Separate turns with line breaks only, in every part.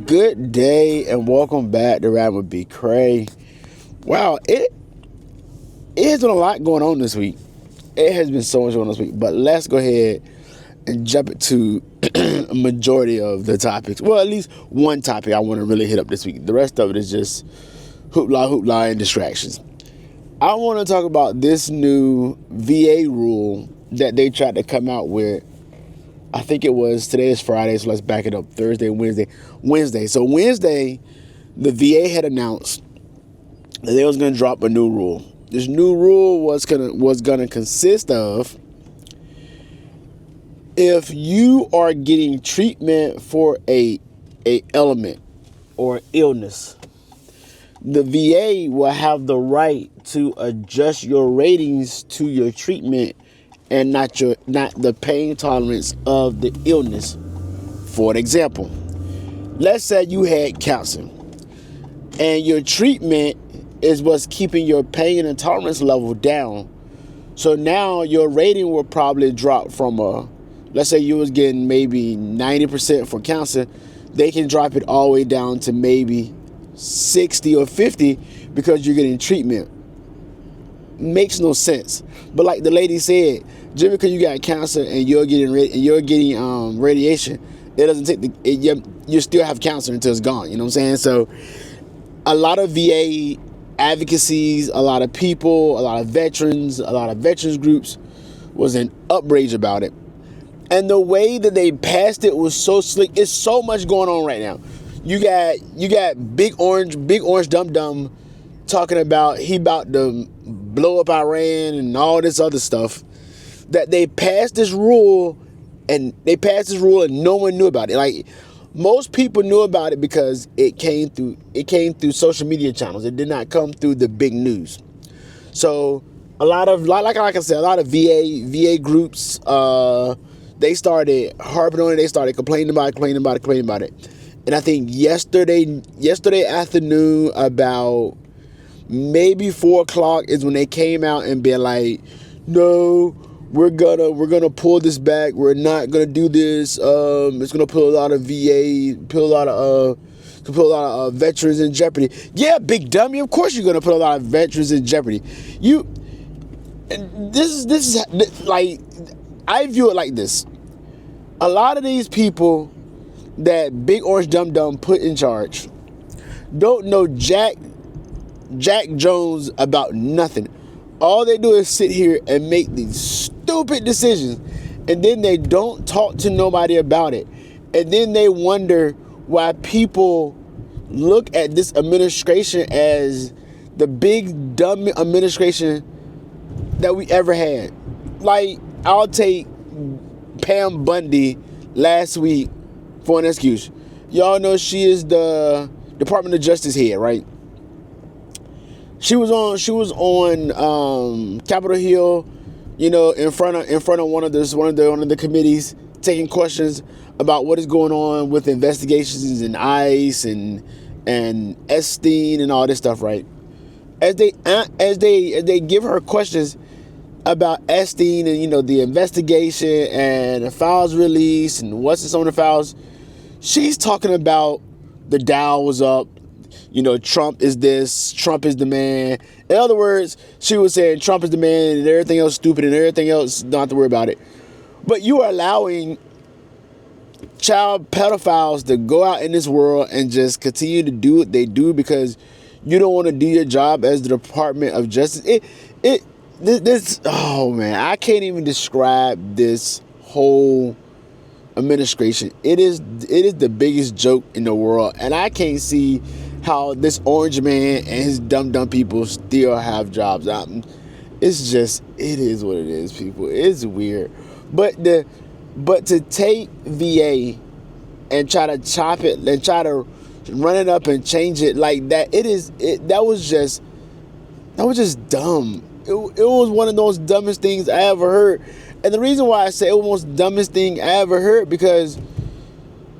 Good day and welcome back to Ride with Bcray. Wow, it has been a lot going on this week. It has been so much going on this week. But let's go ahead and jump into a majority of the topics. Well, at least one topic I want to really hit up this week. The rest of it is just hoopla, and distractions. I want to talk about this new VA rule that they tried to come out with. I think it was, today is Friday, so let's back it up. Thursday, Wednesday. So Wednesday, the VA had announced that they was going to drop a new rule. This new rule was gonna consist of, if you are getting treatment for a ailment or illness, the VA will have the right to adjust your ratings to your treatment and not the pain tolerance of the illness. For an example, let's say you had cancer and your treatment is what's keeping your pain and tolerance level down. So now your rating will probably drop from let's say you was getting maybe 90% for cancer, they can drop it all the way down to maybe 60 or 50 because you're getting treatment. Makes no sense. But like the lady said, just because you got cancer and you're getting radiation, it doesn't take you still have cancer until it's gone. You know what I'm saying? So a lot of VA advocacies, a lot of people, a lot of veterans groups was in outrage about it. And the way that they passed it was so slick. It's so much going on right now. You got Big Orange Dum Dum talking about he about to blow up Iran and all this other stuff. That they passed this rule and no one knew about it. Like, most people knew about it because it came through social media channels. It did not come through the big news. So like I said, a lot of VA groups, they started harping on it. They started complaining about it. And I think yesterday afternoon, about maybe 4:00 is when they came out and been like, no, we're gonna pull this back. We're not gonna do this. It's gonna put a lot of veterans in jeopardy. Yeah, big dummy. Of course you're gonna put a lot of veterans in jeopardy. This is like, I view it like this. A lot of these people that Big Orange Dum Dum put in charge don't know Jack Jones about nothing. All they do is sit here and make these stupid decisions, and then they don't talk to nobody about it. And then they wonder why people look at this administration as the big dumb administration that we ever had. Like, I'll take Pam Bundy last week for an excuse. Y'all know she is the Department of Justice head, right? She was on Capitol Hill, in front of one of the committees, taking questions about what is going on with investigations in ICE and Epstein and all this stuff, right? As they give her questions about Epstein and the investigation and the files released and what's in some of the files, she's talking about the Dow was up. Trump is this, Trump is the man. In other words, she was saying Trump is the man and everything else stupid and everything else, don't have to worry about it. But you are allowing child pedophiles to go out in this world and just continue to do what they do because you don't want to do your job as the Department of Justice. Oh man, I can't even describe this whole administration. It is the biggest joke in the world, and I can't see how this orange man and his dumb people still have jobs. It's just, it is what it is, people. It's weird, but to take VA and try to chop it and try to run it up and change it like that, that was just dumb. It was one of those dumbest things I ever heard. And the reason why I say it was the dumbest thing I ever heard, because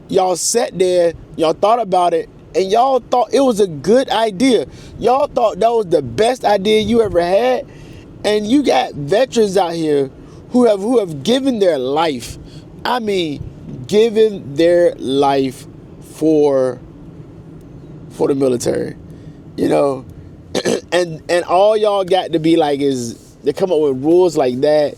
y'all sat there, y'all thought about it, and y'all thought it was a good idea. Y'all thought that was the best idea you ever had. And you got veterans out here who have given their life. I mean, given their life for for the military. You know, and all y'all got to be like is they come up with rules like that.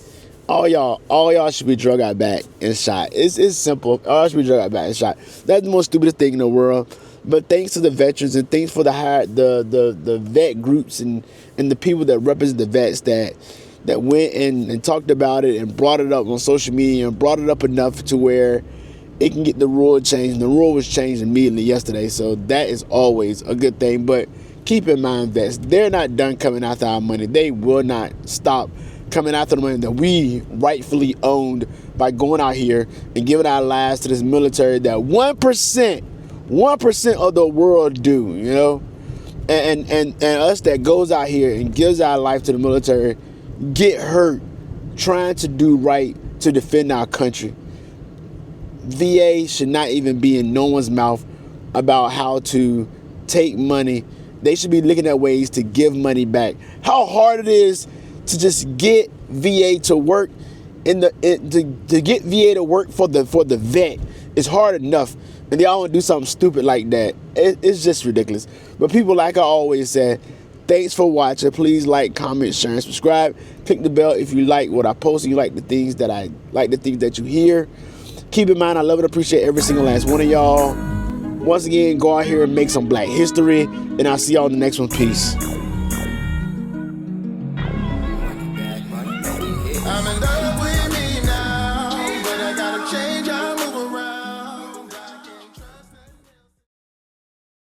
All y'all should be drug out back and shot. It's simple. All y'all should be drug out back and shot. That's the most stupidest thing in the world. But thanks to the veterans and thanks for the vet groups and the people that represent the vets that went and talked about it and brought it up on social media and brought it up enough to where it can get the rule changed. And the rule was changed immediately yesterday, so that is always a good thing. But keep in mind, vets, they're not done coming after our money. They will not stop coming after the money that we rightfully owned by going out here and giving our lives to this military that 1% of the world do, you know? And us that goes out here and gives our life to the military get hurt trying to do right to defend our country. VA should not even be in no one's mouth about how to take money. They should be looking at ways to give money back. How hard it is to just get VA to work to get VA to work for the vet is hard enough, and they all want to do something stupid like that. It's just ridiculous. But people, like I always said, thanks for watching. Please like, comment, share, and subscribe. Click the bell if you like what I post and you like the things that you hear. Keep in mind, I love and appreciate every single last one of y'all. Once again, go out here and make some black history, and I'll see y'all in the next one. Peace.